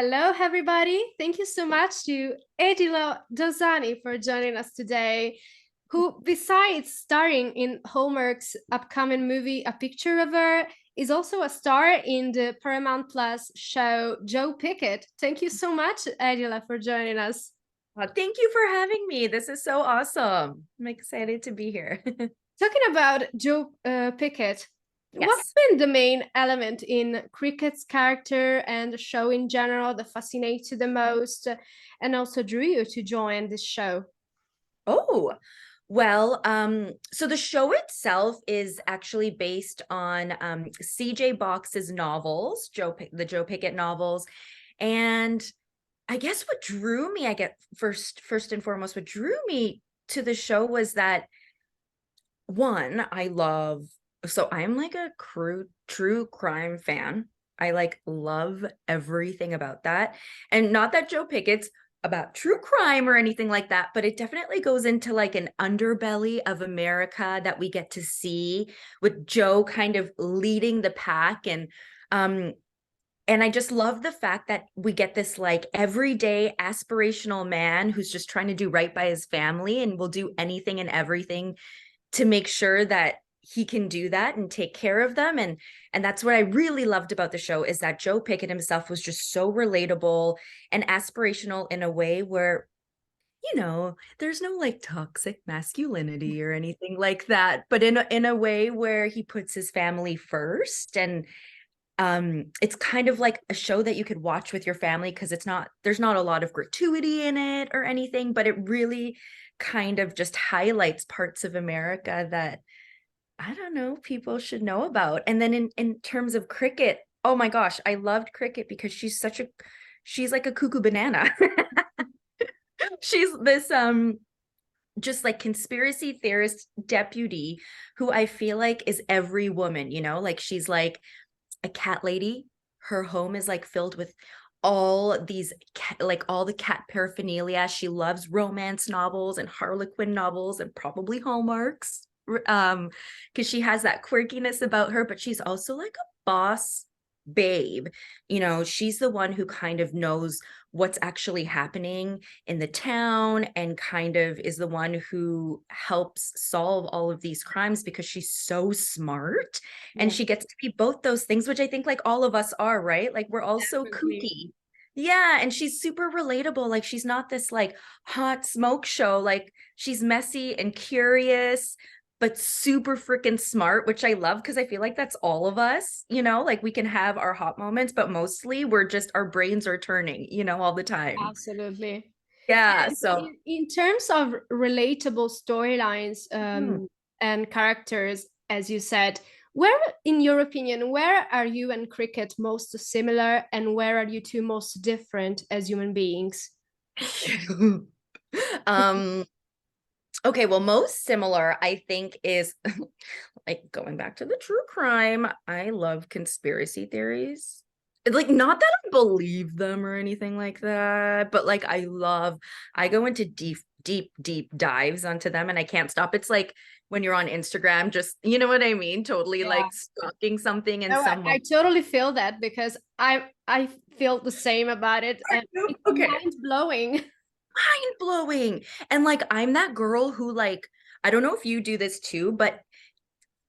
Hello, everybody. Thank you so much to Aadila Dosani for joining us today, who, besides starring in Hallmark's upcoming movie A Picture of Her, is also a star in the Paramount Plus show Joe Pickett. Thank you so much, Aadila, for joining us. Thank you for having me. This is so awesome. I'm excited to be here. Talking about Joe Pickett, what's Yes. been the main element in Crickett's character and the show in general that fascinates you the most and also drew you to join this show? Oh, well, so the show itself is actually based on CJ Box's novels, the Joe Pickett novels. And I guess what drew me, I get first and foremost, what drew me to the show was that one, I'm like a true crime fan. I like love everything about that. And not that Joe Pickett's about true crime or anything like that, but it definitely goes into like an underbelly of America that we get to see with Joe kind of leading the pack. Um and I just love the fact that we get this like everyday aspirational man who's just trying to do right by his family and will do anything and everything to make sure that he can do that and take care of them. And that's what I really loved about the show, is that Joe Pickett himself was just so relatable and aspirational in a way where, there's no like toxic masculinity or anything like that, but in a way where he puts his family first. And it's kind of like a show that you could watch with your family, because there's not a lot of gratuity in it or anything, but it really kind of just highlights parts of America that, I don't know, people should know about. And then in terms of Cricket, oh my gosh, I loved Cricket because she's like a cuckoo banana. She's this just like conspiracy theorist deputy who I feel like is every woman, like she's like a cat lady. Her home is like filled with all these like all the cat paraphernalia. She loves romance novels and Harlequin novels and probably Hallmarks. Because she has that quirkiness about her, but she's also like a boss babe. She's the one who kind of knows what's actually happening in the town and kind of is the one who helps solve all of these crimes because she's so smart, and Yeah, she gets to be both those things, which I think like all of us are, right? Like we're all so definitely. kooky. Yeah, and she's super relatable. Like she's not this like hot smoke show. Like she's messy and curious, but super freaking smart, which I love because I feel like that's all of us, like we can have our hot moments, but mostly our brains are turning, all the time. Absolutely. Yeah. And So, in terms of relatable storylines mhm. and characters, as you said, where, in your opinion, where are you and Cricket most similar, and where are you two most different as human beings? um, okay, well, most similar, I think, is like going back to the true crime. I love conspiracy theories. Like, not that I believe them or anything like that, but like I go into deep dives onto them and I can't stop. It's like when you're on Instagram, just, you know what I mean? Totally Yeah. like stalking something and No, someone. I totally feel that because I feel the same about it, and it's Okay. mind blowing. Mind blowing. And like, I'm that girl who like, I don't know if you do this too, but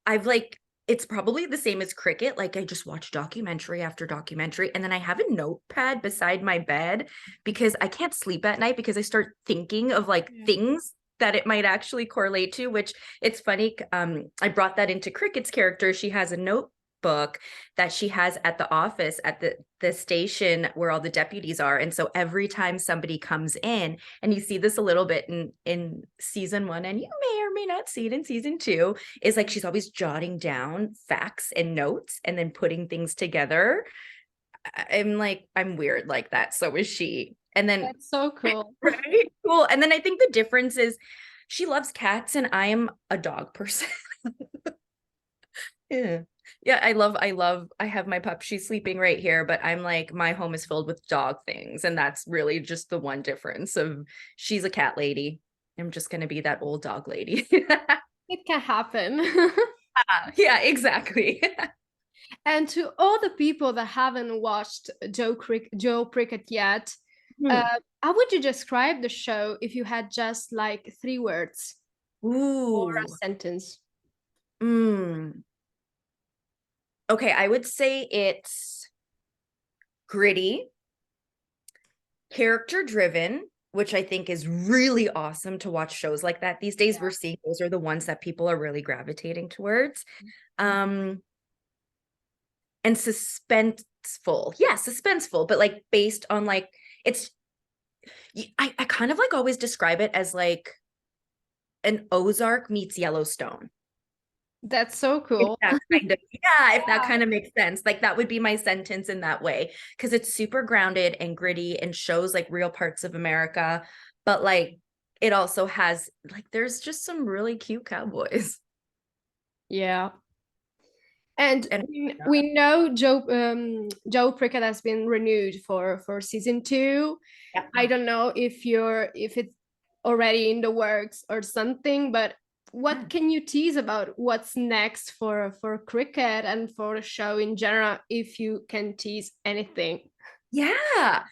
I've like, it's probably the same as Cricket. Like I just watch documentary after documentary, and then I have a notepad beside my bed because I can't sleep at night because I start thinking of like Yeah. things that it might actually correlate to, which it's funny. I brought that into Cricket's character. She has a notebook that she has at the office at the station where all the deputies are. And so every time somebody comes in, and you see this a little bit in season 1, and you may or may not see it in season 2, is like she's always jotting down facts and notes and then putting things together. I'm like, I'm weird like that. So is she. And then, That's so cool. right? Cool. And then I think the difference is she loves cats and I am a dog person. Yeah. Yeah, I have my pup. She's sleeping right here, but I'm like, my home is filled with dog things. And that's really just the one difference of she's a cat lady. I'm just gonna be that old dog lady. It can happen. Yeah, exactly. And to all the people that haven't watched Joe Prickett yet, Hmm. how would you describe the show if you had just like 3 words or a Ooh. sentence? Mm. Okay, I would say it's gritty, character driven, which I think is really awesome to watch shows like that. These days we're seeing those are the ones that people are really gravitating towards. Um, and suspenseful. Yeah, suspenseful, but like based on like it's I kind of like always describe it as like an Ozark meets Yellowstone. That's so If cool. that kind of, yeah, if that Yeah. kind of makes sense. Like that would be my sentence in that way. Because it's super grounded and gritty and shows like real parts of America. But like it also has like there's just some really cute cowboys. Yeah. And And we know Joe Prickett has been renewed for season 2. yeah. I don't know if it's already in the works or something, but what can you tease about what's next for cricket and for the show in general, if you can tease anything? Yeah.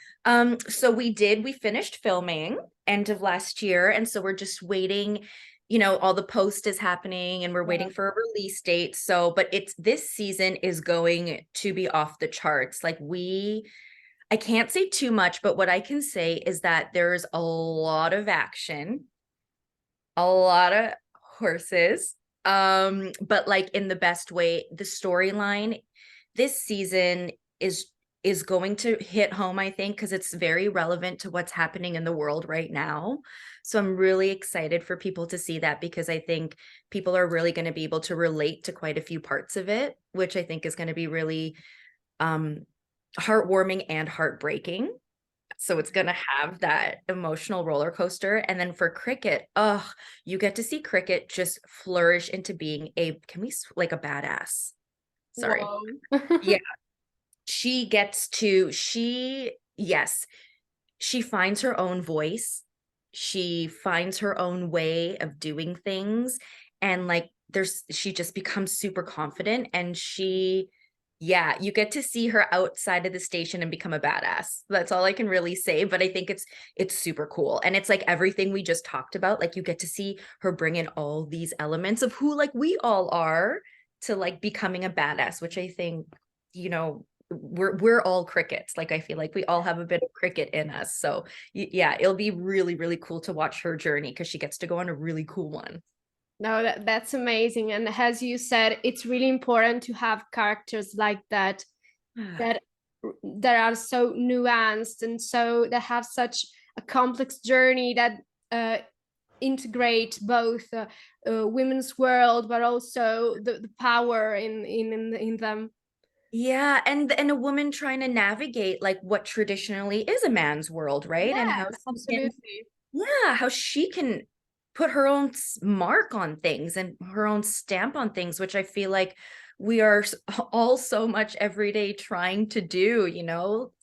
So we finished filming end of last year. And so we're just waiting, all the post is happening and we're Yeah. waiting for a release date. So, but it's this season is going to be off the charts. I can't say too much, but what I can say is that there's a lot of action, a lot of horses. But like in the best way, the storyline this season is is going to hit home, I think, because it's very relevant to what's happening in the world right now. So I'm really excited for people to see that because I think people are really going to be able to relate to quite a few parts of it, which I think is going to be really um heartwarming and heartbreaking. So it's going to have that emotional roller coaster. And then for Cricket, you get to see Cricket just flourish into being like a badass. Sorry. Whoa. Yeah. Yes, she finds her own voice. She finds her own way of doing things. And like she just becomes super confident and yeah, you get to see her outside of the station and become a badass. That's all I can really say. But I think it's super cool. And it's like everything we just talked about. Like you get to see her bring in all these elements of who like we all are to like becoming a badass, which I think, we're all crickets. Like I feel like we all have a bit of cricket in us. So yeah, it'll be really, really cool to watch her journey because she gets to go on a really cool one. No, that's amazing. And as you said, it's really important to have characters like that that are so nuanced and so that have such a complex journey that integrate both women's world, but also the power in them. Yeah, and a woman trying to navigate like what traditionally is a man's world, right? And how Yes, she can, absolutely. yeah, how she can put her own mark on things and her own stamp on things, which I feel like we are all so much every day trying to do,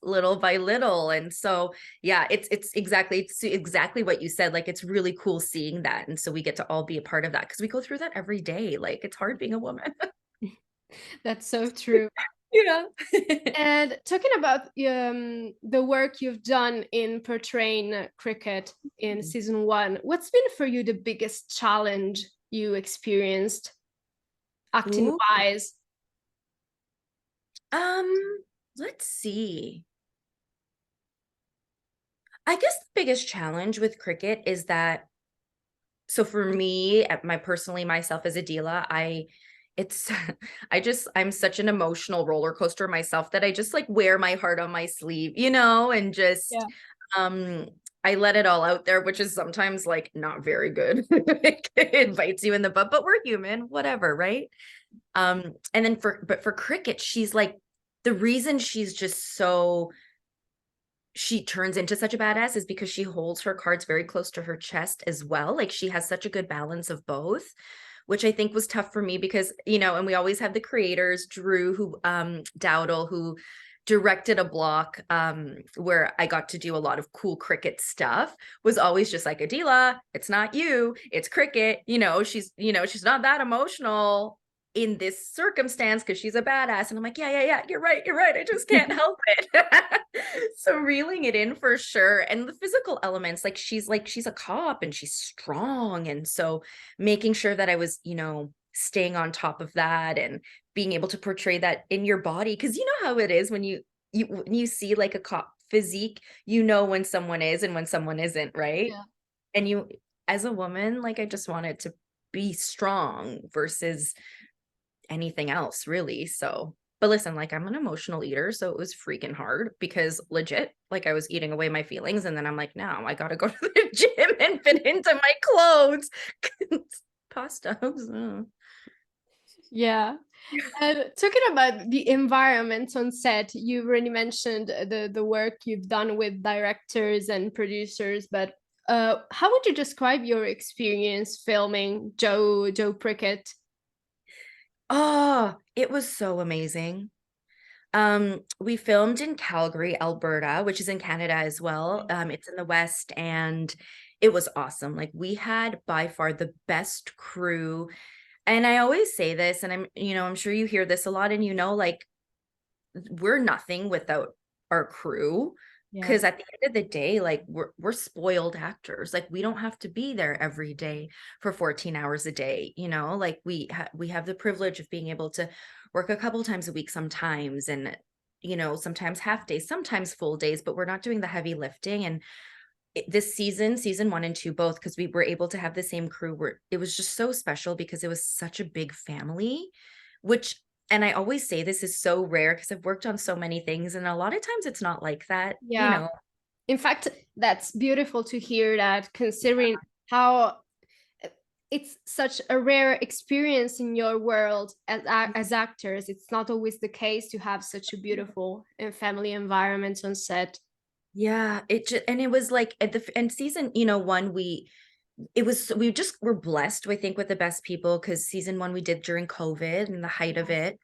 little by little. And so, yeah, it's exactly what you said. Like it's really cool seeing that. And so we get to all be a part of that because we go through that every day. Like it's hard being a woman. That's so true. Yeah. And talking about the work you've done in portraying cricket in season 1, what's been for you the biggest challenge you experienced acting Ooh. wise? Um, let's see. I guess the biggest challenge with cricket is that so for me, at myself as Adila, it's I'm such an emotional roller coaster myself that I just like wear my heart on my sleeve, and just Yeah. um I let it all out there, which is sometimes like not very good. It bites you in the butt, but we're human, whatever, right? And then for cricket, she's like the reason she's just so she turns into such a badass is because she holds her cards very close to her chest as well. Like she has such a good balance of both, which I think was tough for me because, and we always have the creators, Drew, Dowdle, who directed a block where I got to do a lot of cool cricket stuff, was always just like, Adila, it's not you, it's cricket, she's not that emotional. in this circumstance because she's a badass. And I'm like, yeah, you're right. I just can't help it. So reeling it in for sure. And the physical elements, she's a cop and she's strong. And so making sure that I was, staying on top of that and being able to portray that in your body. Cause you know how it is when you see like a cop physique, when someone is and when someone isn't, right? Yeah. And as a woman, like I just wanted to be strong versus anything else really. So, but listen, like I'm an emotional eater, so it was freaking hard because legit, like I was eating away my feelings and then I'm like, now I gotta go to the gym and fit into my clothes. Pasta. Yeah. And talking about the environment on set, you already mentioned the work you've done with directors and producers, but how would you describe your experience filming Joe Prickett? Oh, it was so amazing. We filmed in Calgary, Alberta, which is in Canada as well. It's in the West, and it was awesome. Like we had by far the best crew. And I always say this, and I'm sure you hear this a lot, and like we're nothing without our crew. Yeah. Because at the end of the day, like we're spoiled actors. Like we don't have to be there every day for 14 hours a day. Like we have the privilege of being able to work a couple times a week sometimes, and sometimes half days, sometimes full days. But we're not doing the heavy lifting. And this season 1 and 2 both, because we were able to have the same crew, where it was just so special because it was such a big family, which, and I always say this is so rare because I've worked on so many things and a lot of times it's not like that, Yeah. In fact, that's beautiful to hear that, considering how it's such a rare experience in your world as actors. It's not always the case to have such a beautiful and family environment on set. Yeah, and it was like at the and season, 1, we just were blessed, I think, with the best people because season 1 we did during COVID and the height of it.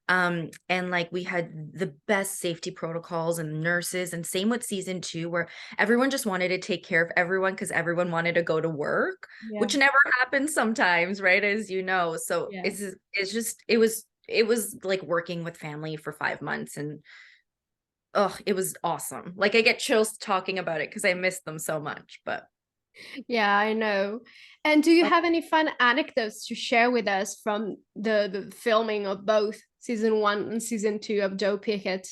And like we had the best safety protocols and nurses, and same with season 2, where everyone just wanted to take care of everyone because everyone wanted to go to work, Yeah. which never happens sometimes, right? As you know. So Yeah. it was like working with family for 5 months, and oh, it was awesome. Like I get chills talking about it because I miss them so much. But Yeah, I know. And do you like, have any fun anecdotes to share with us from the filming of both season 1 and season 2 of Joe Pickett?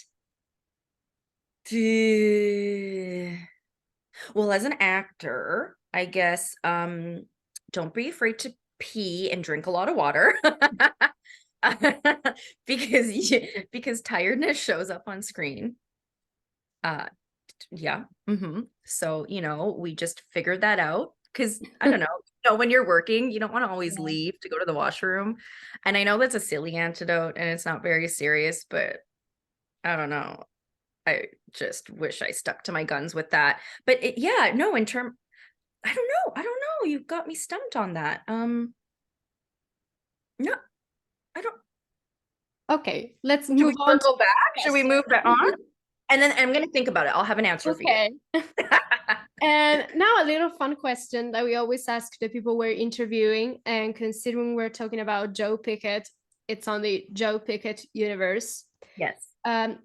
well, as an actor, I guess don't be afraid to pee and drink a lot of water. Because tiredness shows up on screen. Uh yeah. So, we just figured that out because I don't know, when you're working, you don't want to always Yeah. leave to go to the washroom. And I know that's a silly antidote and it's not very serious, but I don't know. I just wish I stuck to my guns with that. But yeah, no, I don't know. I don't know. You got me stumped on that. No, I don't. Okay, let's Should we move on to circle back? Should we question. move that on? And then I'm gonna think about it. I'll have an answer for you. Okay. And now a little fun question that we always ask the people we're interviewing. And considering we're talking about Joe Pickett, it's on the Joe Pickett universe. Yes.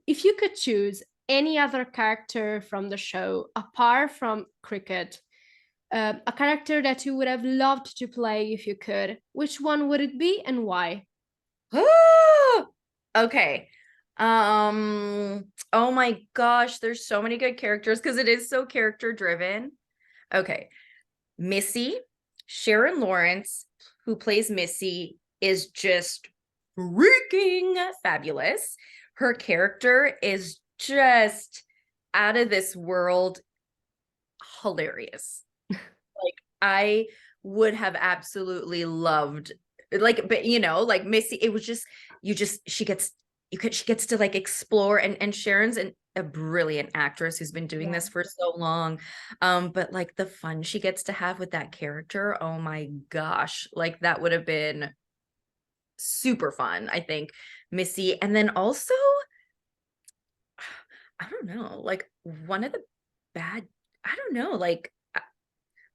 If you could choose any other character from the show apart from Cricket, a character that you would have loved to play if you could, which one would it be and why? Okay. Oh my gosh, there's so many good characters because it is so character driven. Okay. Missy, Sharon Lawrence, who plays Missy, is just freaking fabulous. Her character is just out of this world hilarious. Like I would have absolutely loved, like, but like Missy, it was just she gets to like explore, and Sharon's a brilliant actress who's been doing Yeah. this for so long. But like the fun she gets to have with that character, oh my gosh, like that would have been super fun, I think, Missy. And then also, I don't know, like one of the bad, I don't know, like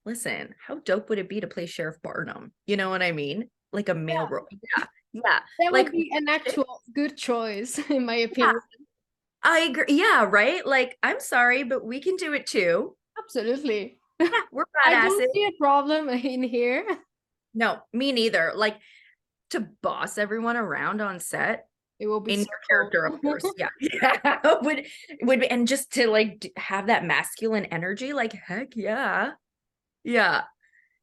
listen, how dope would it be to play Sheriff Barnum? You know what I mean? Like a male role. Yeah. Yeah. That would Like, be an actual good choice, in my yeah, opinion. I agree. Yeah, right. Like, I'm sorry, but we can do it too. Absolutely. Yeah, we're I don't badasses. see a problem in here. No, me neither. Like, to boss everyone around on set It will be in so your cool. character, of course. Yeah. Yeah. Would be, and just to like have that masculine energy, like, heck yeah. Yeah.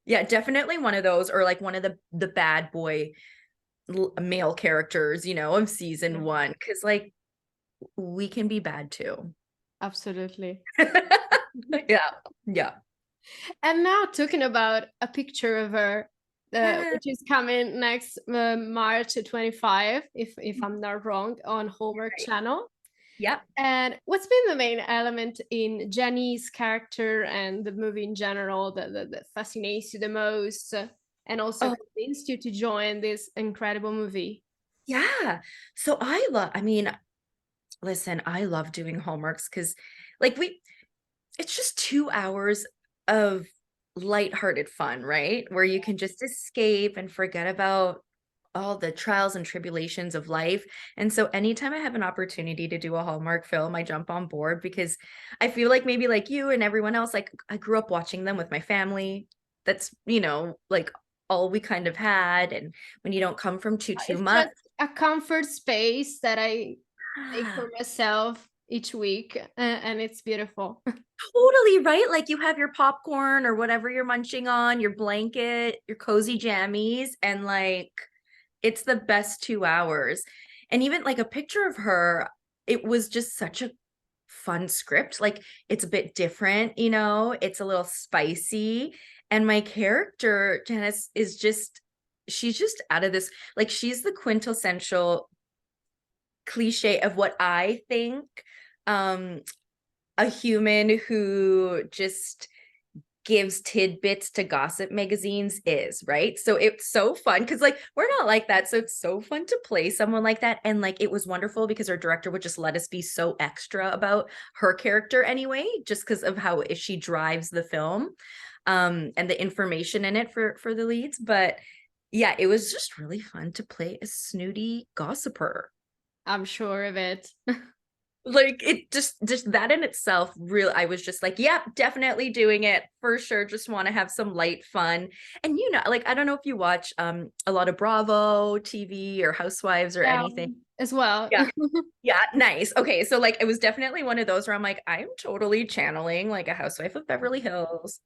Yeah, definitely one of those, or like one of the bad boy male characters, of season Yeah, one. Cause like we can be bad too. absolutely. Yeah. Yeah. And now talking about A Picture of Her, Yeah. which is coming next March 25, if I'm not wrong, on Hallmark Right. Channel. Yep. And what's been the main element in Jenny's character and the movie in general that fascinates you the most, and also Oh, convinced you to join this incredible movie? yeah. So I mean, listen, I love doing homeworks because like it's just 2 hours of lighthearted fun, right? Where you can just escape and forget about all the trials and tribulations of life. And so anytime I have an opportunity to do a Hallmark film, I jump on board because I feel like maybe like you and everyone else, like I grew up watching them with my family. That's, like all we kind of had. And when you don't come from too It's much. just a comfort space that I make Ah, for myself each week, and it's beautiful. totally, right? Like you have your popcorn or whatever you're munching on, your blanket, your cozy jammies, and like it's the best 2 hours. And even like a picture of her, it was just such a fun script. Like it's a bit different, it's a little spicy. And my character, Janice, she's just out of this. Like she's the quintessential cliche of what I think um a human who just gives tidbits to gossip magazines is, right? So it's so fun because like we're not like that. So it's so fun to play someone like that. And like it was wonderful because our director would just let us be so extra about her character anyway, just because of how she drives the film and the information in it for the leads. But yeah, it was just really fun to play a snooty gossiper. I'm sure of it. Like it just that in itself really, I was just like, yep, definitely doing it for sure. Just want to have some light fun. And like I don't know if you watch a lot of Bravo TV or Housewives or Yeah, anything. as well. Yeah. Yeah, nice. Okay, so like it was definitely one of those where I'm like, I'm totally channeling like a housewife of Beverly Hills.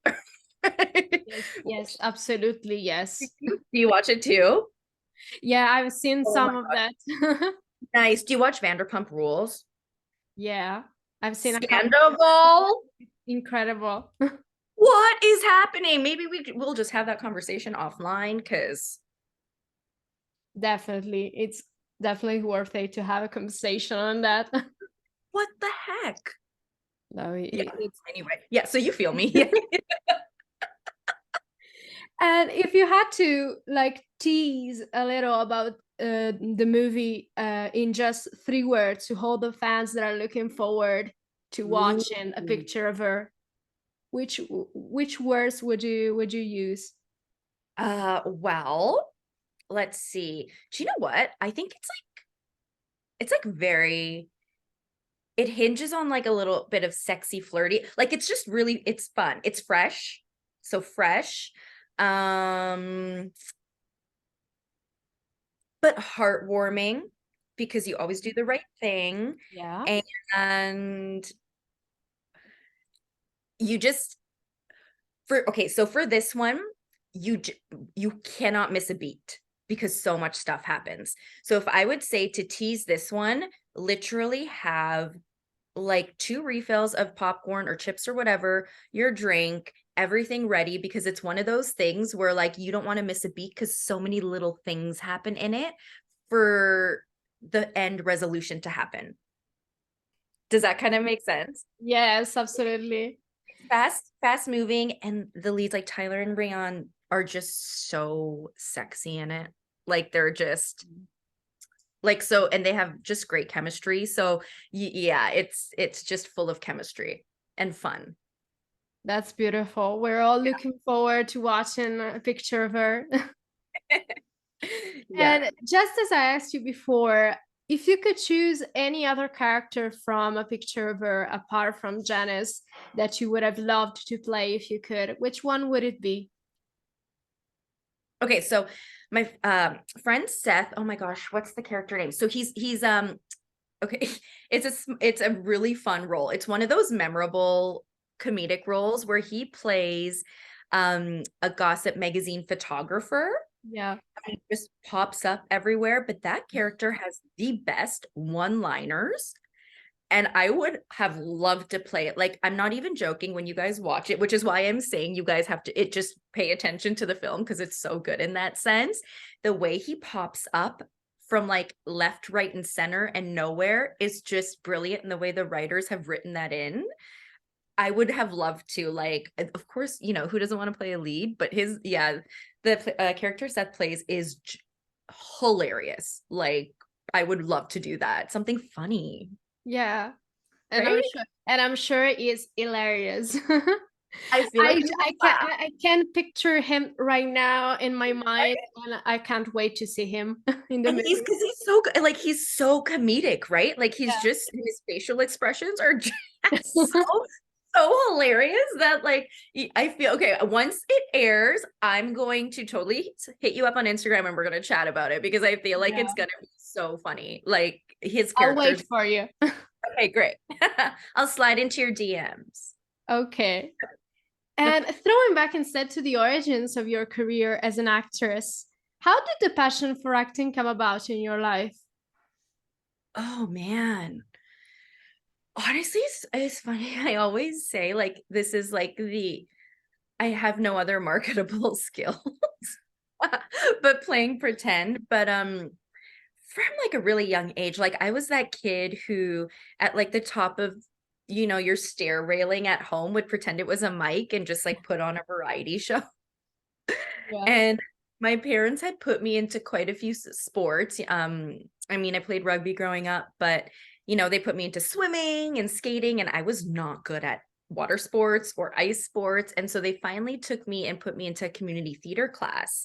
Yes, yes, absolutely, yes. Do you watch it too? Yeah, I've seen Oh my some of God. that. Nice. Do you watch Vanderpump Rules? Yeah, I've seen a couple. Scandal. Incredible. What is happening? Maybe we'll just have that conversation offline because Definitely. It's definitely worth it to have a conversation on that. what the heck? No, Yeah. it's Anyway, yeah. So you feel me? Yeah. and if you had to like tease a little about the movie in just 3 words to hold the fans that are looking forward to watching A Ooh. Picture of Her, which words would you use? Well, let's see. Do you know what? I think it's like very, it hinges on like a little bit of sexy flirty. Like it's just really, it's fun. It's fresh. So fresh. Um, but heartwarming because you always do the right thing. Yeah. And you just so for this one, you cannot miss a beat because so much stuff happens. So if I would say to tease this one, literally have like 2 refills of popcorn or chips or whatever, your drink, everything ready because it's one of those things where like you don't want to miss a beat because so many little things happen in it for the end resolution to happen. Does that kind of make sense? Yes, absolutely. Fast moving, and the leads like Tyler and Rayon are just so sexy in it. Like they're just like so, and they have just great chemistry. So yeah, it's just full of chemistry and fun. That's beautiful. We're all looking forward to watching A Picture of Her. Yeah. And just as I asked you before, if you could choose any other character from A Picture of Her apart from Janice that you would have loved to play if you could, which one would it be? Okay, so my friend Seth, oh my gosh, what's the character name? So he's okay, it's a really fun role. It's one of those memorable comedic roles where he plays a gossip magazine photographer. Yeah. He just pops up everywhere, but that character has the best one-liners. And I would have loved to play it. Like, I'm not even joking when you guys watch it, which is why I'm saying you guys have to it just pay attention to the film because it's so good in that sense. The way he pops up from like left, right, and center and nowhere is just brilliant. And the way the writers have written that in, I would have loved to, like, of course, who doesn't want to play a lead, but the character Seth plays is hilarious. Like, I would love to do that. Something funny, Yeah. And right? I'm sure it's hilarious. I feel like you would laugh. I can picture him right now in my mind, and I can't wait to see him in the And movie. because he's so good, like he's so comedic, right? Like he's Yeah. just his facial expressions are just so hilarious that like I feel okay. Once it airs, I'm going to totally hit you up on Instagram and we're gonna chat about it because I feel like Yeah. it's gonna be so funny. Like his I'll wait characters. for you. Okay, great. I'll slide into your DMs. Okay. And throwing back instead to the origins of your career as an actress, how did the passion for acting come about in your life? Oh man. Honestly, it's funny. I always say like this is like I have no other marketable skills but playing pretend. But from like a really young age, like I was that kid who at like the top of your stair railing at home would pretend it was a mic and just like put on a variety show. Yeah. And my parents had put me into quite a few sports. I mean, I played rugby growing up, but they put me into swimming and skating, and I was not good at water sports or ice sports. And so they finally took me and put me into a community theater class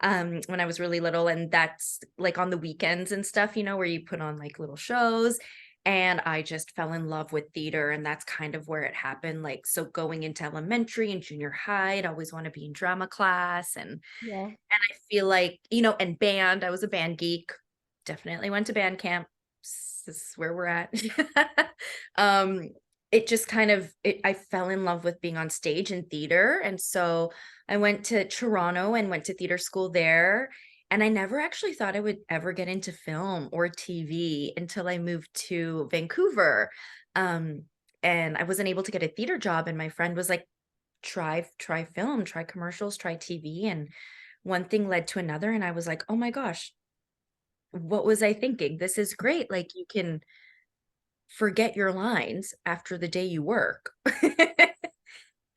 when I was really little. And that's like on the weekends and stuff, where you put on like little shows. And I just fell in love with theater, and that's kind of where it happened. Like, so going into elementary and junior high, I'd always want to be in drama class, and Yeah. I feel like, and band, I was a band geek. Definitely went to band camp. This is where we're at. um, it just kind of I fell in love with being on stage and theater. And so I went to Toronto and went to theater school there. And I never actually thought I would ever get into film or TV until I moved to Vancouver. Um, and I wasn't able to get a theater job. And my friend was like, try film, try commercials, try TV. And one thing led to another. And I was like, oh my gosh, what was I thinking? This is great. Like you can forget your lines after the day you work.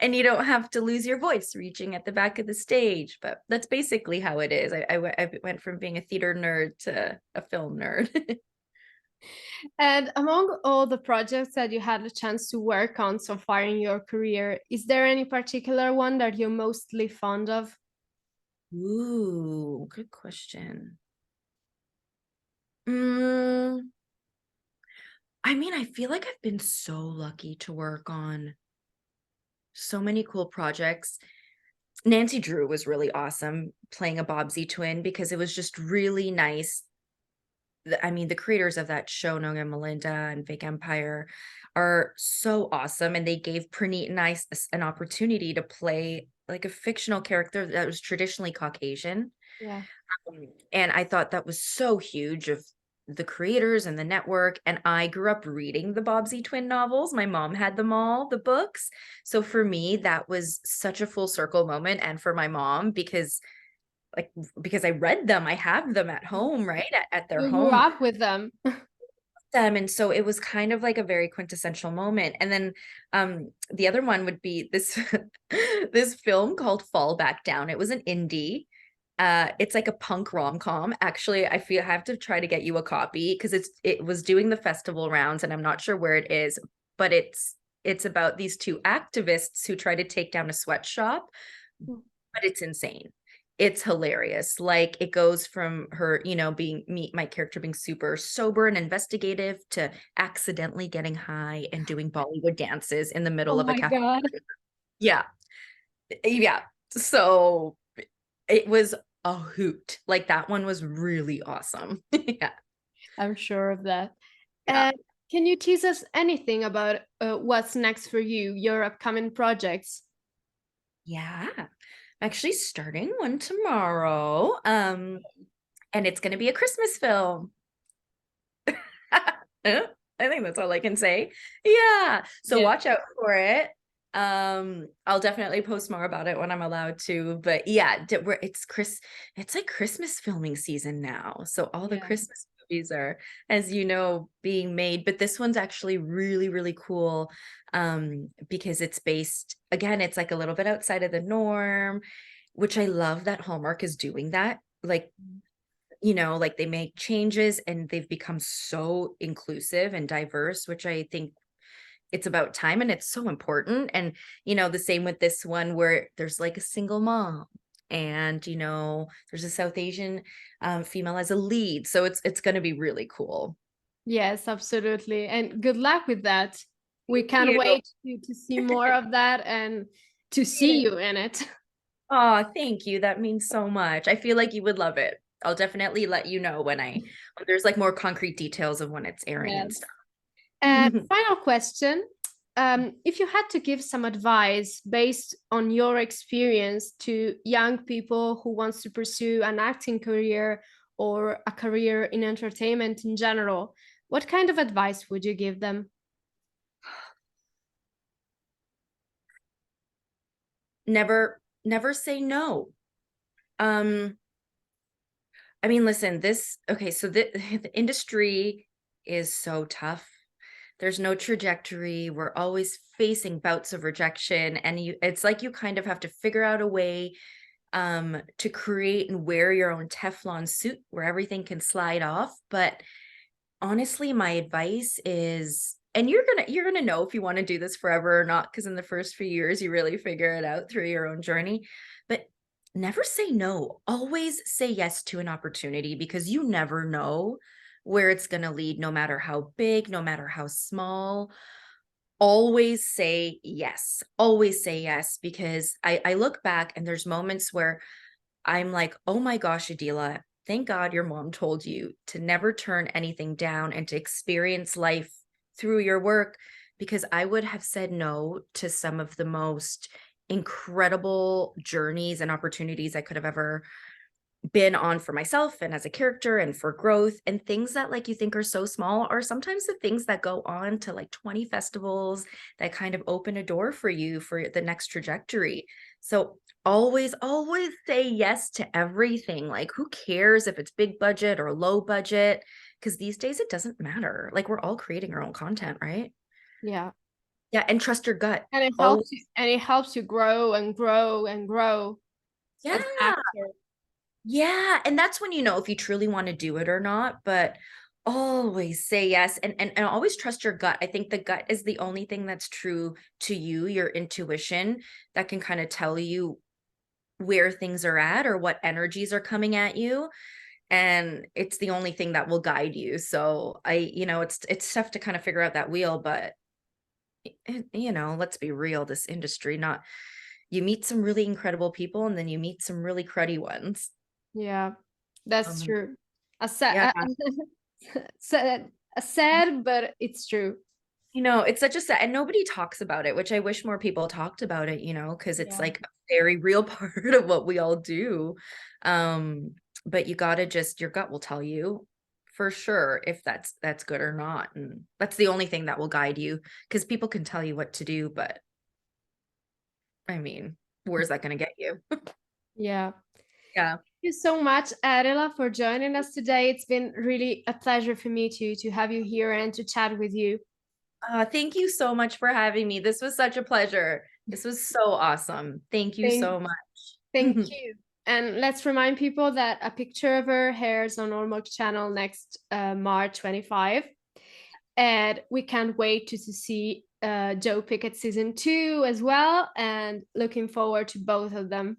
And you don't have to lose your voice reaching at the back of the stage. But that's basically how it is. I went from being a theater nerd to a film nerd. And among all the projects that you had a chance to work on so far in your career, is there any particular one that you're mostly fond of? Ooh, good question. Mm, I mean, I feel like I've been so lucky to work on so many cool projects. Nancy Drew was really awesome playing a Bobsy twin because it was just really nice. I mean, the creators of that show, Noga and Melinda and Fake Empire, are so awesome. And they gave Praneet and I an opportunity to play like a fictional character that was traditionally Caucasian. Yeah. And I thought that was so huge of the creators and the network. And I grew up reading the Bobbsey twin novels. My mom had them all, the books. So for me, that was such a full circle moment. And for my mom, because I read them, I have them at home, right? At their You grew home. up with them. Them. And so it was kind of like a very quintessential moment. And then the other one would be this this film called Fall Back Down. It was an indie. It's like a punk rom-com. Actually, I feel I have to try to get you a copy because it was doing the festival rounds and I'm not sure where it is, but it's about these two activists who try to take down a sweatshop, but it's insane. it's hilarious. Like it goes from her, my character being super sober and investigative to accidentally getting high and doing Bollywood dances in the middle Oh of a my cafe. God. Yeah. Yeah. So it was a hoot. Like that one was really awesome. Yeah. I'm sure of that. Yeah. And can you tease us anything about what's next for you, your upcoming projects? Yeah. I'm actually starting one tomorrow. And it's gonna be a Christmas film. I think that's all I can say. Yeah. So Yeah. watch out for it. I'll definitely post more about it when I'm allowed to. But yeah, it's like Christmas filming season now. So all the Yeah. Christmas movies are, as you know, being made. But this one's actually really, really cool. Because it's based, again, it's like a little bit outside of the norm, which I love that Hallmark is doing that. Like like they make changes and they've become so inclusive and diverse, which I think it's about time and it's so important. And, the same with this one where there's like a single mom and, there's a South Asian female as a lead. So it's going to be really cool. Yes, absolutely. And good luck with that. We Thank can't you. wait to see more of that and to see you in it. Oh, thank you. That means so much. I feel like you would love it. I'll definitely let you know when there's like more concrete details of when it's airing and Yes. stuff. And final question. If you had to give some advice based on your experience to young people who wants to pursue an acting career or a career in entertainment in general, what kind of advice would you give them? Never say no. Um, I mean, listen, so the industry is so tough. There's no trajectory. We're always facing bouts of rejection, and it's like you kind of have to figure out a way to create and wear your own Teflon suit where everything can slide off. But honestly, my advice is, and you're gonna know if you want to do this forever or not, because in the first few years you really figure it out through your own journey. But never say no. Always say yes to an opportunity because you never know where it's gonna lead, no matter how big, no matter how small. Always say yes. Always say yes, because I look back and there's moments where I'm like, oh my gosh, Adila, thank God your mom told you to never turn anything down and to experience life through your work, because I would have said no to some of the most incredible journeys and opportunities I could have ever been on for myself and as a character and for growth, and things that like you think are so small are sometimes the things that go on to like 20 festivals that kind of open a door for you for the next trajectory. So always say yes to everything. Like who cares if it's big budget or low budget, because these days it doesn't matter. Like we're all creating our own content, right? Yeah. Yeah, and trust your gut. And Always. it helps you grow and grow and grow as an Yeah. actor. Yeah, and that's when you know if you truly want to do it or not, but always say yes, and always trust your gut. I think the gut is the only thing that's true to you, your intuition that can kind of tell you where things are at or what energies are coming at you, and it's the only thing that will guide you. So it's tough to kind of figure out that wheel, but let's be real, this industry, not you meet some really incredible people and then you meet some really cruddy ones. Yeah, that's Um, true. A yeah. sad, a sad, but it's true. It's such a sad, and nobody talks about it, which I wish more people talked about it, because it's Yeah. like a very real part of what we all do. But you gotta just, your gut will tell you for sure if that's good or not. And that's the only thing that will guide you, because people can tell you what to do, but I mean, where's that gonna get you? Yeah. Yeah. Thank you so much, Adela, for joining us today. It's been really a pleasure for me to have you here and to chat with you. Thank you so much for having me. This was such a pleasure. This was so awesome. Thank you Thank, so thank much. you. And let's remind people that A Picture of Her airs on Ormoc channel next March 25. And we can't wait to see Joe Pickett season 2 as well. And looking forward to both of them.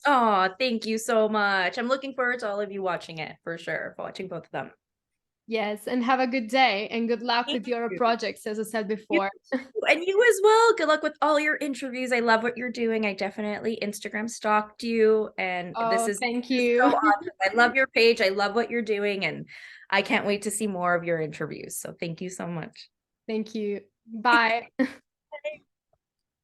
Oh, thank you so much. I'm looking forward to all of you watching it for sure, watching both of them. Yes, and have a good day and good luck Thank with your you. projects, as I said You before. and you as well. Good luck with all your interviews. I love what you're doing. I definitely Instagram stalked you, and Oh, thank this is so you. awesome. I love your page. I love what you're doing, and I can't wait to see more of your interviews. So thank you so much. Thank you. Bye.